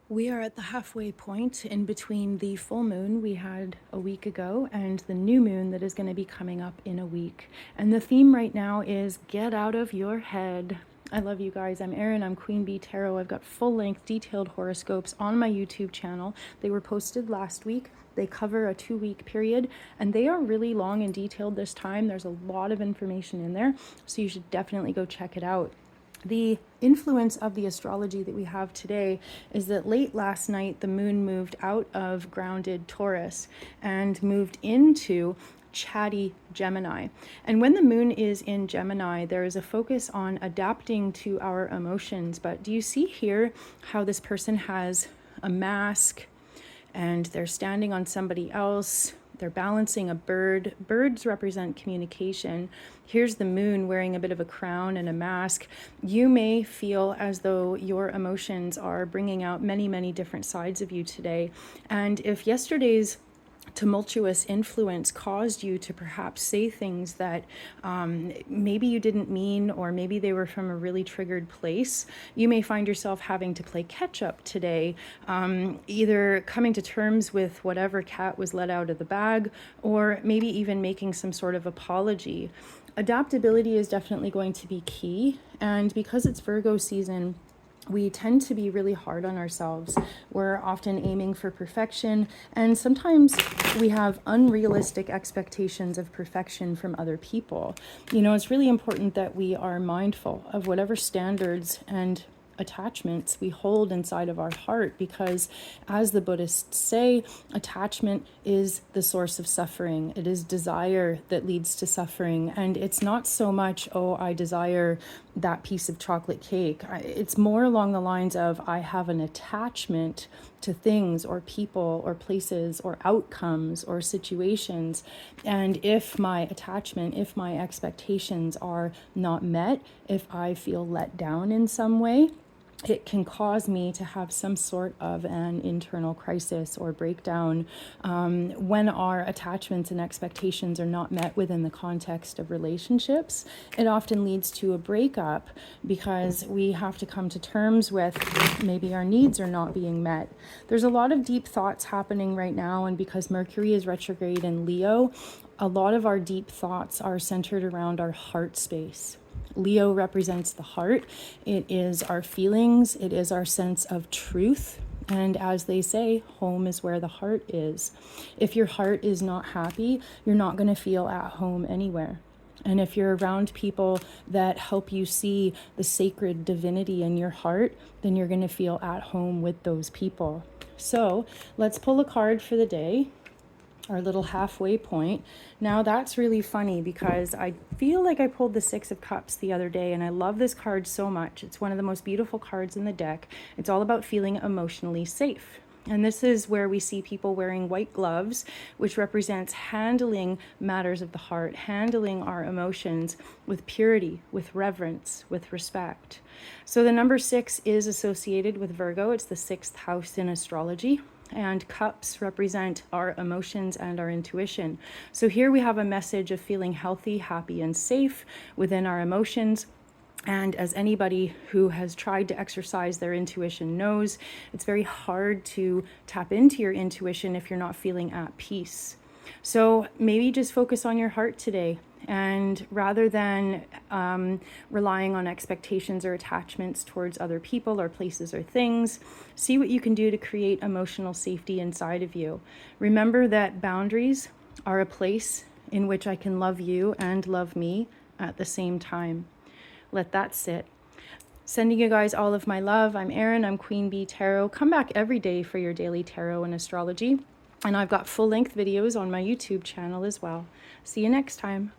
We are at the halfway point in between the full moon we had a week ago and the new moon that is going to be coming up in a week. And the theme right now is get out of your head. I love you guys. I'm Erin. I'm QueenBeeTarot. I've got full-length detailed horoscopes on my YouTube channel. They were posted last week. They cover a 2-week period and they are really long and detailed this time. There's a lot of information in there, so you should definitely go check it out. The influence of the astrology that we have today is that late last night, the moon moved out of grounded Taurus and moved into chatty Gemini. And when the moon is in Gemini, there is a focus on adapting to our emotions. But do you see here how this person has a mask and they're standing on somebody else? They're balancing a bird. Birds represent communication. Here's the moon wearing a bit of a crown and a mask. You may feel as though your emotions are bringing out many, many different sides of you today. And if yesterday's tumultuous influence caused you to perhaps say things that maybe you didn't mean, or maybe they were from a really triggered place, you may find yourself having to play catch up today, either coming to terms with whatever cat was let out of the bag, or maybe even making some sort of apology. Adaptability is definitely going to be key, and because it's Virgo season, we tend to be really hard on ourselves. We're often aiming for perfection, and sometimes we have unrealistic expectations of perfection from other people. You know, it's really important that we are mindful of whatever standards and attachments we hold inside of our heart, because as the Buddhists say, attachment is the source of suffering. It is desire that leads to suffering, and it's not so much, oh, I desire that piece of chocolate cake. It's more along the lines of I have an attachment to things or people or places or outcomes or situations, and if my attachment, if my expectations are not met, if I feel let down in some way, it can cause me to have some sort of an internal crisis or breakdown when our attachments and expectations are not met within the context of relationships. It often leads to a breakup because we have to come to terms with maybe our needs are not being met. There's a lot of deep thoughts happening right now, and because Mercury is retrograde in Leo, a lot of our deep thoughts are centered around our heart space. Leo represents the heart. It is our feelings. It is our sense of truth. And as they say, home is where the heart is. If your heart is not happy, you're not going to feel at home anywhere. And if you're around people that help you see the sacred divinity in your heart, then you're going to feel at home with those people. So let's pull a card for the day, our little halfway point. Now that's really funny because I feel like I pulled the Six of Cups the other day, and I love this card so much. It's one of the most beautiful cards in the deck. It's all about feeling emotionally safe. And this is where we see people wearing white gloves, which represents handling matters of the heart, handling our emotions with purity, with reverence, with respect. So the number 6 is associated with Virgo. It's the 6th house in astrology. And cups represent our emotions and our intuition. So here we have a message of feeling healthy, happy, and safe within our emotions. And as anybody who has tried to exercise their intuition knows, it's very hard to tap into your intuition if you're not feeling at peace. So maybe just focus on your heart today. And rather than relying on expectations or attachments towards other people or places or things, see what you can do to create emotional safety inside of you. Remember that boundaries are a place in which I can love you and love me at the same time. Let that sit. Sending you guys all of my love. I'm Erin. I'm QueenBeeTarot. Come back every day for your daily tarot and astrology. And I've got full-length videos on my YouTube channel as well. See you next time.